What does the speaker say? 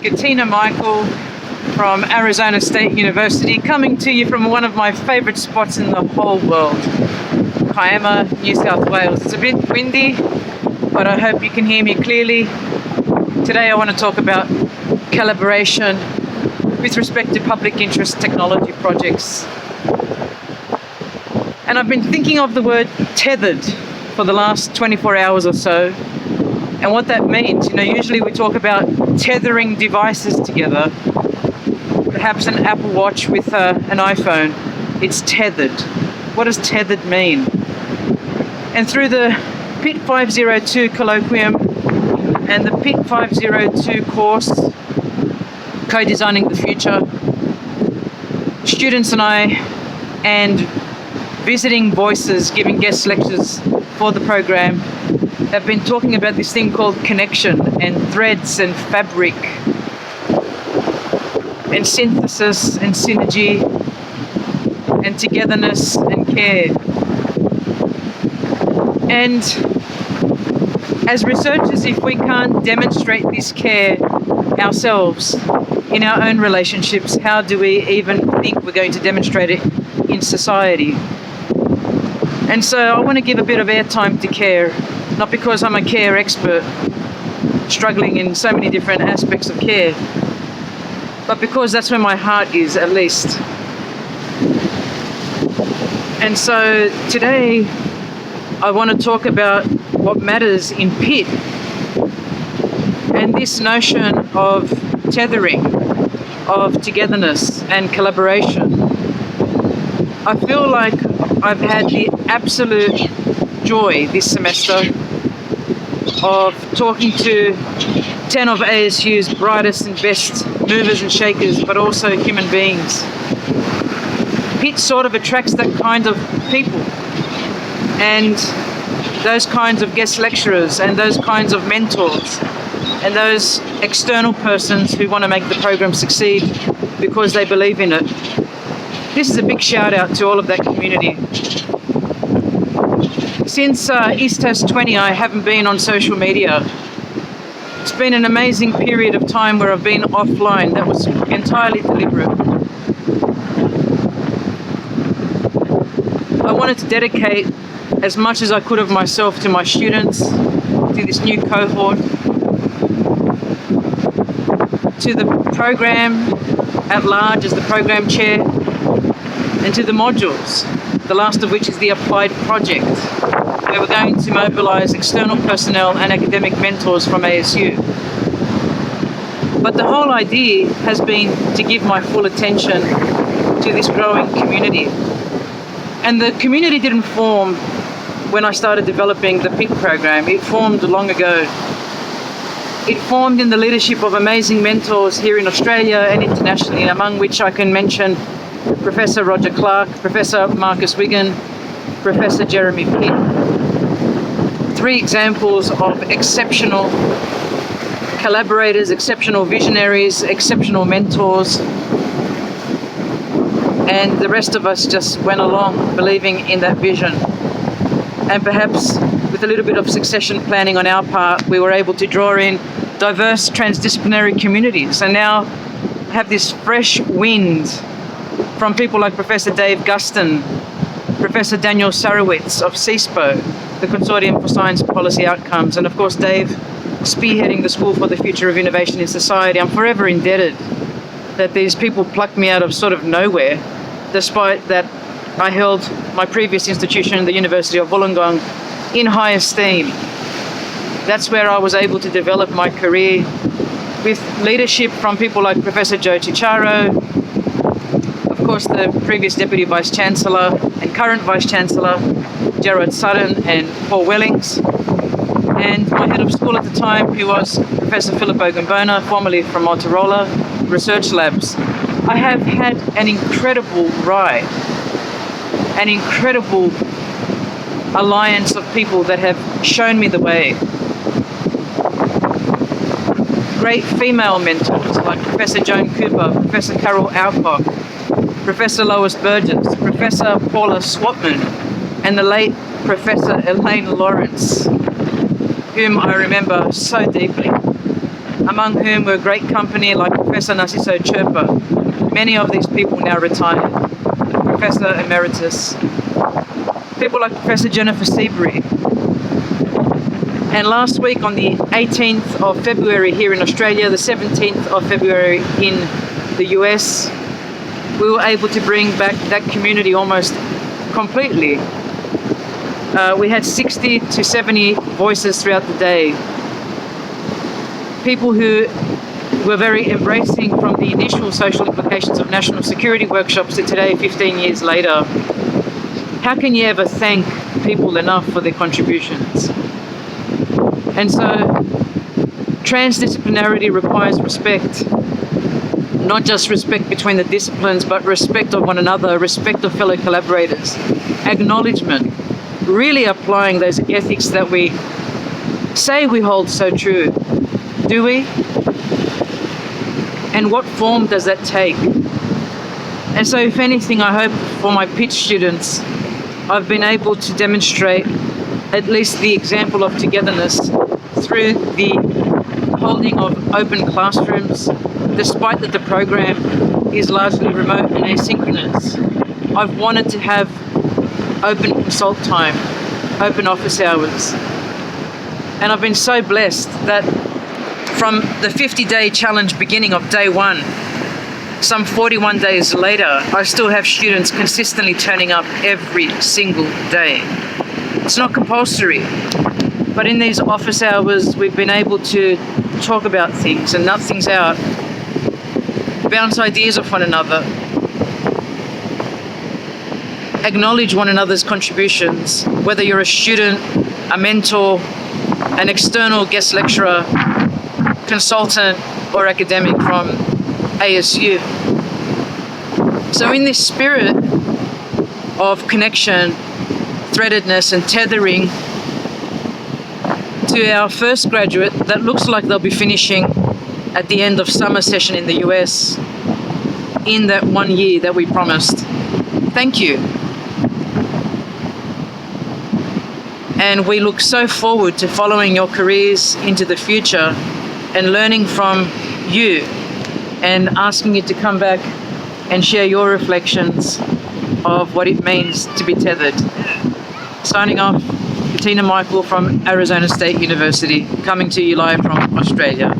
Katina Michael from Arizona State University, coming to you from one of my favorite spots in the whole world, Kiama, New South Wales. It's a bit windy, but I hope you can hear me clearly. Today I want to talk about collaboration with respect to public interest technology projects. And I've been thinking of the word tethered for the last 24 hours or so, and what that means. Usually we talk about tethering devices together, perhaps an Apple Watch with an iPhone. It's tethered. What does tethered mean? And through the PIT 502 colloquium and the PIT 502 course, Co-Designing the Future, students and I, and visiting voices giving guest lectures for the program, have been talking about this thing called connection and threads and fabric and synthesis and synergy and togetherness and care. And as researchers, if we can't demonstrate this care ourselves in our own relationships, how do we even think we're going to demonstrate it in society? And so I want to give a bit of airtime to care, not because I'm a care expert, struggling in so many different aspects of care, but because that's where my heart is, at least. And so today I want to talk about what matters in PIT and this notion of tethering, of togetherness and collaboration. I feel like I've had the absolute joy this semester of talking to 10 of ASU's brightest and best movers and shakers, but also human beings. PIT sort of attracts that kind of people, and those kinds of guest lecturers, and those kinds of mentors, and those external persons who want to make the program succeed because they believe in it. This is a big shout out to all of that community. Since East Test 20, I haven't been on social media. It's been an amazing period of time where I've been offline. That was entirely deliberate. I wanted to dedicate as much as I could of myself to my students, to this new cohort, to the program at large as the program chair, and to the modules, the last of which is the applied project, where we're going to mobilize external personnel and academic mentors from ASU. But the whole idea has been to give my full attention to this growing community. And the community didn't form when I started developing the PIT program. It formed long ago. It formed in the leadership of amazing mentors here in Australia and internationally, among which I can mention Professor Roger Clark, Professor Marcus Wiggin, Professor Jeremy Pitt. 3 examples of exceptional collaborators, exceptional visionaries, exceptional mentors. And the rest of us just went along believing in that vision. And perhaps with a little bit of succession planning on our part, we were able to draw in diverse transdisciplinary communities, and now have this fresh wind from people like Professor Dave Guston, Professor Daniel Sarowitz of CISPO, the Consortium for Science Policy Outcomes, and of course Dave spearheading the School for the Future of Innovation in Society. I'm forever indebted that these people plucked me out of sort of nowhere, despite that I held my previous institution, the University of Wollongong, in high esteem. That's where I was able to develop my career with leadership from people like Professor Joe Ciccaro, of course the previous Deputy Vice Chancellor and current Vice Chancellor, Gerard Sutton and Paul Wellings, and my head of school at the time, who was Professor Philip Ogambona, formerly from Motorola Research Labs. I have had an incredible ride, an incredible alliance of people that have shown me the way. Great female mentors like Professor Joan Cooper, Professor Carol Alcock, Professor Lois Burgess, Professor Paula Swatman, and the late Professor Elaine Lawrence, whom I remember so deeply. among whom were great company like Professor Narciso Chirpa. Many of these people now retired. Professor Emeritus. People like Professor Jennifer Seabury. And last week on the 18th of February here in Australia, the 17th of February in the US, we were able to bring back that community almost completely. We had 60 to 70 voices throughout the day. People who were very embracing from the initial social implications of national security workshops to today, 15 years later. How can you ever thank people enough for their contributions? And so, transdisciplinarity requires respect. Not just respect between the disciplines, but respect of one another, respect of fellow collaborators, acknowledgement, really applying those ethics that we say we hold so true. Do we? And what form does that take? And so, if anything, I hope for my pitch students, I've been able to demonstrate at least the example of togetherness through the holding of open classrooms, despite that the program is largely remote and asynchronous. I've wanted to have open consult time, open office hours. And I've been so blessed that from the 50-day challenge beginning of day one, some 41 days later, I still have students consistently turning up every single day. It's not compulsory, but in these office hours, we've been able to talk about things and nut things out, bounce ideas off one another, acknowledge one another's contributions, whether you're a student, a mentor, an external guest lecturer, consultant, or academic from ASU. So in this spirit of connection, threadedness, and tethering, to our first graduate that looks like they'll be finishing at the end of summer session in the US in that 1 year that we promised. Thank you. And we look so forward to following your careers into the future and learning from you and asking you to come back and share your reflections of what it means to be tethered. Signing off, Katina Michael from Arizona State University, coming to you live from Australia.